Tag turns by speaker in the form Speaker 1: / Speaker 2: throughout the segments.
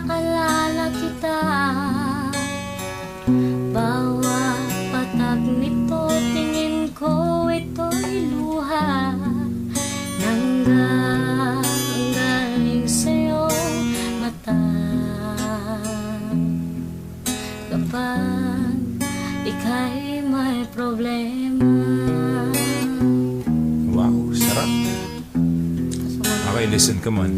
Speaker 1: naaalala kita. Bawat patak nito, tingin ko ito'y luha nanggaling sa'yong mata. Kapag ika'y may problema.
Speaker 2: Wow, sarap. Okay, listen, come on.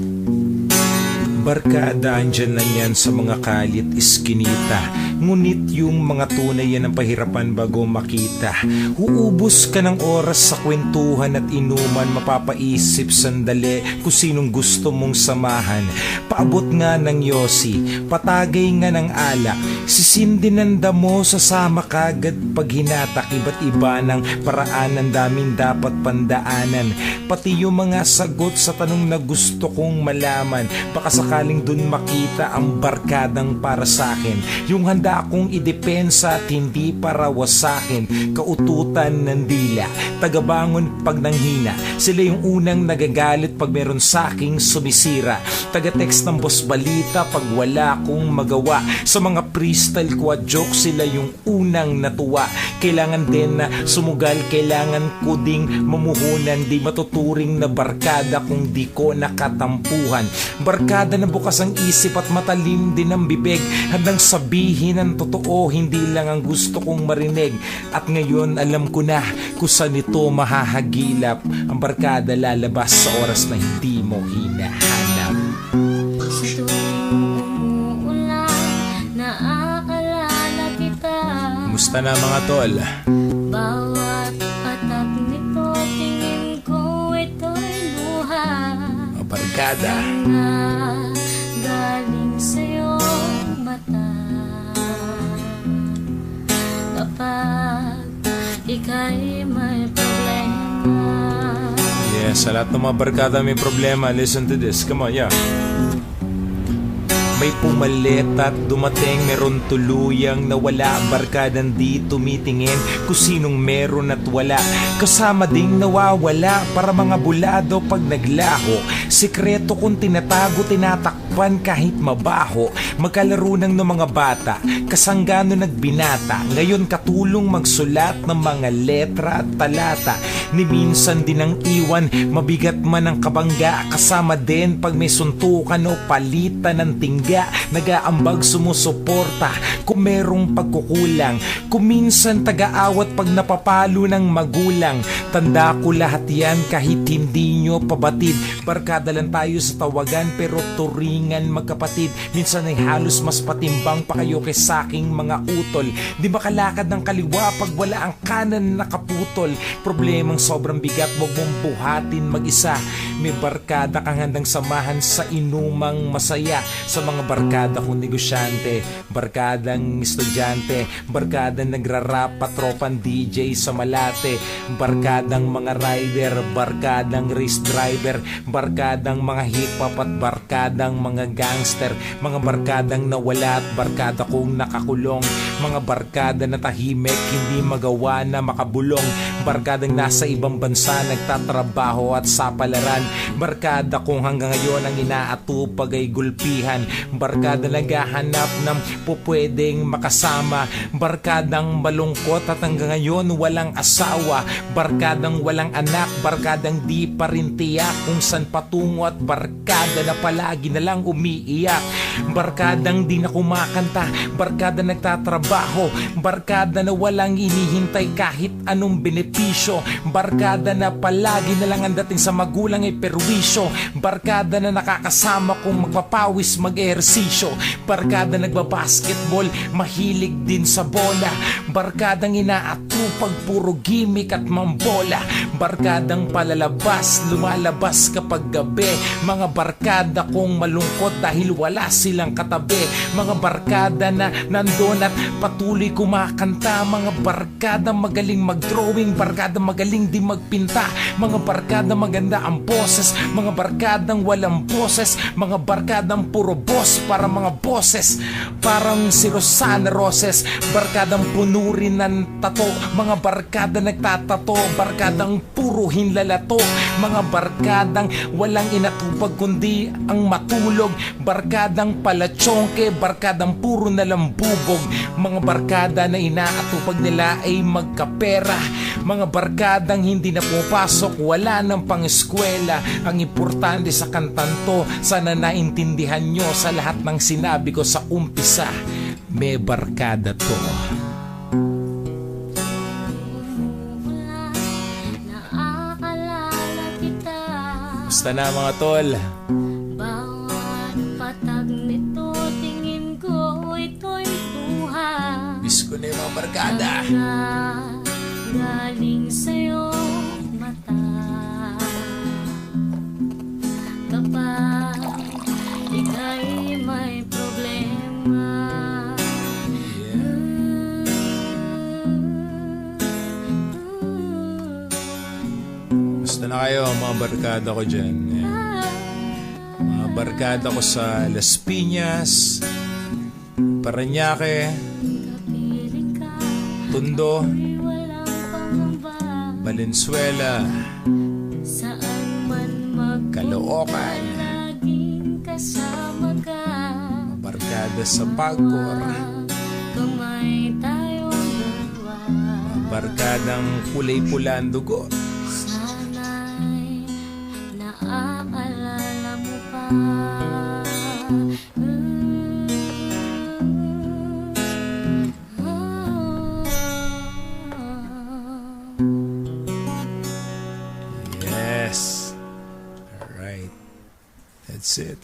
Speaker 2: Barkada, andyan lang yan sa mga kalit iskinita. Ngunit yung mga tunay yan ang pahirapan bago makita. Uubos ka ng oras sa kwentuhan at inuman. Mapapaisip sandali kung sinong gusto mong samahan. Paabot nga ng yosi, patagay nga ng alak. Sisindin ng damo, sasama kagad pag hinatak. Iba't iba ng paraan, ang daming dapat pandaanan. Pati yung mga sagot sa tanong na gusto kong malaman. Baka sakaling dun makita ang barkadang para sa'kin. Yung handa akong idepensa at hindi para wasakin. Kaututan ng dila, tagabangon pag nanghina. Sila yung unang nagagalit pag meron sa'king sumisira. Taga-text ng boss balita pag wala akong magawa. Sa mga freestyle ko at joke, sila yung unang natuwa. Kailangan din na sumugal, kailangan ko ding mamuhunan. Di matuturing na barkada kung di ko nakatampuhan. Barkada na bukas ang isip at matalim din ang bibig. Handang sabihin ang totoo, hindi lang ang gusto kong marinig. At ngayon alam ko na kung saan ito mahahagilap. Ang barkada lalabas sa oras na hindi mo hinahanap.
Speaker 1: Sa tuwing umuulan, naaalala kita.
Speaker 2: Kumusta na mga tol?
Speaker 1: Bawat patak nito, tingin ko ito'y luha
Speaker 2: Mga barkada.
Speaker 1: na galing sa'yong mata. Kapag ika'y may problema.
Speaker 2: Yes, sa lahat ng mga barkada may problema, listen to this. Come on, yeah. May pumalit at dumating, meron tuluyang nawala. Barkadang di tumitingin kung sinong meron at wala. Kasama ding nawawala para mga bulado pag naglaho. Sikreto kung tinatago, tinatakpan kahit mabaho. Magkalaro ng mga bata, kasanggano nagbinata. Ngayon katulong magsulat ng mga letra at talata. Ni minsan din ang iwan, mabigat man ang kabangga. Kasama din pag may suntukan o palitan ng tingga. Nagaambag sumusuporta kung merong pagkukulang. Kung minsan taga-awat pag napapalo ng magulang. Tanda ko lahat yan kahit hindi nyo pabatid. Barkada lang tayo sa tawagan pero turingan magkapatid. Minsan ay halos mas patimbang pa kayo kaysa aking mga utol. Di makalakad ng kaliwa pag wala ang kanan nakaputol. Problemang sobrang bigat, wag mong buhatin mag-isa. May barkada kang handang samahan sa inumang masaya. Sa mga barkada kong negosyante, barkadang estudyante, barkadang nagrarap, patropan DJ sa Malate, barkadang mga rider, barkadang race driver, barkadang mga hip-hop at barkadang mga gangster, mga barkadang nawala at barkada kong nakakulong, mga barkada na tahimik, hindi magawa na makabulong, barkadang nasa ibang bansa, nagtatrabaho at sa palaran, barkada kong hanggang ngayon ang inaatupag ay gulpihan, barkada naghahanap ng pupwedeng makasama, barkadang malungkot at hanggang ngayon walang asawa, barkadang walang anak, barkadang di pa rin tiyak kung saan patungo at barkada na palagi na lang umiiyak, barkadang di na kumakanta, barkada nagtatrabaho, barkada na walang inihintay kahit anong benepisyo, barkada na palagi na lang ang dating sa magulang ay perwisyo, barkada na nakakasama kung magpapawis mag-ehersisyo, barkada nagbabasketball, mahilig din sa bola, barkadang inaatupag puro gimmick at mambola, barkadang palalabas, lumalabas kapag gabi, mga barkada kong malungkot dahil wala silang katabi, mga barkada na nandun at patuloy kumakanta, mga barkada magaling mag-drawing, barkada magaling di magpinta, mga barkada maganda ang boses, mga barkadang walang boses, mga barkadang puro boss para mga boses, parang si Rosana Roses, barkadang puno rin ng tato, mga barkada nagtatato, barkadang puro hinlalato, mga barkadang walang inatupag kundi ang matulog nahulog, barkadang palatsongke, barkadang puro na lambubog, mga barkada na inaatupag nila ay magkapera, mga barkadang hindi na pumapasok, wala nang pang-eskwela. Ang importante sa kantang to, sana naintindihan nyo sa lahat ng sinabi ko sa umpisa, may barkada to.
Speaker 1: Naaalala kita.
Speaker 2: Basta na mga tol.
Speaker 1: Bawat patag nito, tingin ko ito'y buhay.
Speaker 2: Miss ko na yung mga barkada.
Speaker 1: Galing sa'yo mata. Kapag ika'y may problema,
Speaker 2: Basta na kayo mga barkada ko dyan. Mga barkada ko sa Las Piñas, Parañaque,
Speaker 1: kapiling ka,
Speaker 2: Tondo,
Speaker 1: ako'y walang pangamba.
Speaker 2: Valenzuela,
Speaker 1: Saan man magpunta,
Speaker 2: Caloocan,
Speaker 1: laging kasama ka.
Speaker 2: barkada sa Pagcor,
Speaker 1: Kamay tayong dalawa.
Speaker 2: barkadang kulay pula ang dugo.
Speaker 1: Sana'y naaalala mo pa.
Speaker 2: Yes. Alright. That's it.